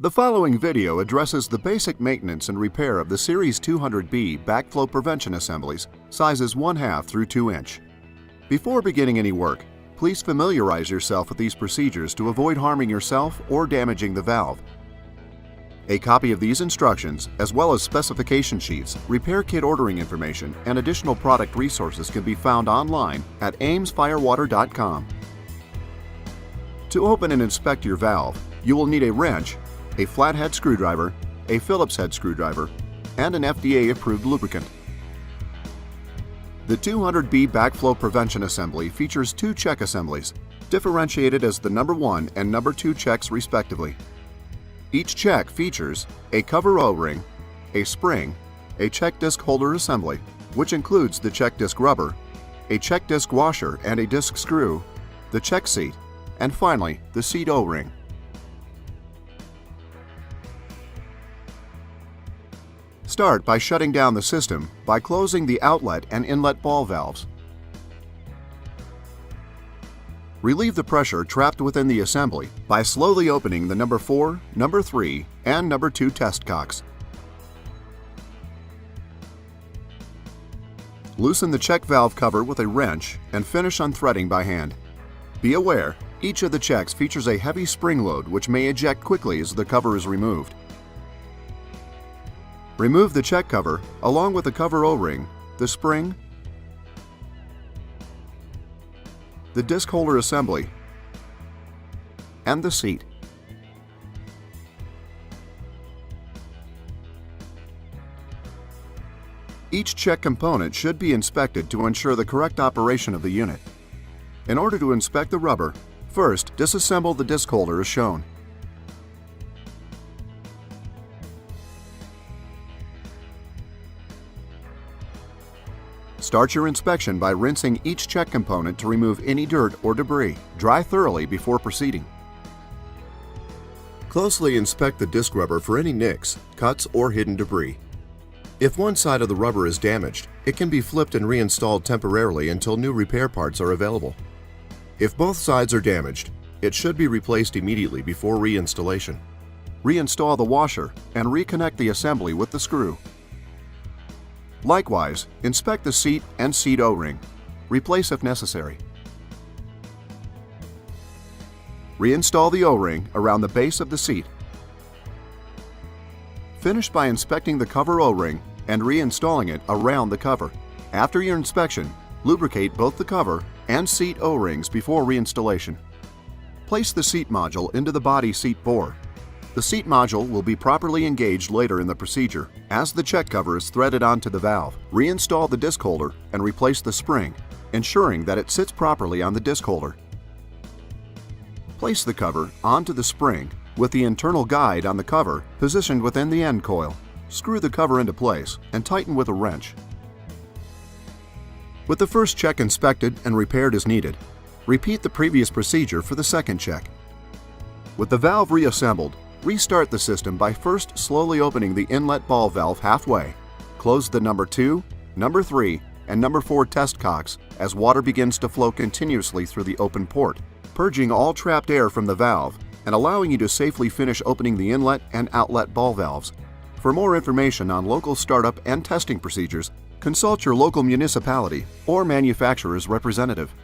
The following video addresses the basic maintenance and repair of the Series 200B backflow prevention assemblies, sizes 1/2 through 2 inch. Before beginning any work, please familiarize yourself with these procedures to avoid harming yourself or damaging the valve. A copy of these instructions, as well as specification sheets, repair kit ordering information, and additional product resources can be found online at amesfirewater.com. To open and inspect your valve, you will need a wrench, a flathead screwdriver, a Phillips head screwdriver, and an FDA-approved lubricant. The 200B backflow prevention assembly features 2 check assemblies, differentiated as the number 1 and number 2 checks respectively. Each check features a cover O-ring, a spring, a check disc holder assembly, which includes the check disc rubber, a check disc washer and a disc screw, the check seat, and finally the seat O-ring. Start by shutting down the system by closing the outlet and inlet ball valves. Relieve the pressure trapped within the assembly by slowly opening the number 4, number 3, and number 2 test cocks. Loosen the check valve cover with a wrench and finish unthreading by hand. Be aware, each of the checks features a heavy spring load which may eject quickly as the cover is removed. Remove the check cover along with the cover O-ring, the spring, the disc holder assembly, and the seat. Each check component should be inspected to ensure the correct operation of the unit. In order to inspect the rubber, first disassemble the disc holder as shown. Start your inspection by rinsing each check component to remove any dirt or debris. Dry thoroughly before proceeding. Closely inspect the disc rubber for any nicks, cuts, or hidden debris. If one side of the rubber is damaged, it can be flipped and reinstalled temporarily until new repair parts are available. If both sides are damaged, it should be replaced immediately before reinstallation. Reinstall the washer and reconnect the assembly with the screw. Likewise, inspect the seat and seat O-ring. Replace if necessary. Reinstall the O-ring around the base of the seat. Finish by inspecting the cover O-ring and reinstalling it around the cover. After your inspection, lubricate both the cover and seat O-rings before reinstallation. Place the seat module into the body seat bore. The seat module will be properly engaged later in the procedure as the check cover is threaded onto the valve. Reinstall the disc holder and replace the spring, ensuring that it sits properly on the disc holder. Place the cover onto the spring with the internal guide on the cover positioned within the end coil. Screw the cover into place and tighten with a wrench. With the first check inspected and repaired as needed, repeat the previous procedure for the second check. With the valve reassembled, restart the system by first slowly opening the inlet ball valve halfway. Close the number 2, number 3, and number 4 test cocks as water begins to flow continuously through the open port, purging all trapped air from the valve and allowing you to safely finish opening the inlet and outlet ball valves. For more information on local startup and testing procedures, consult your local municipality or manufacturer's representative.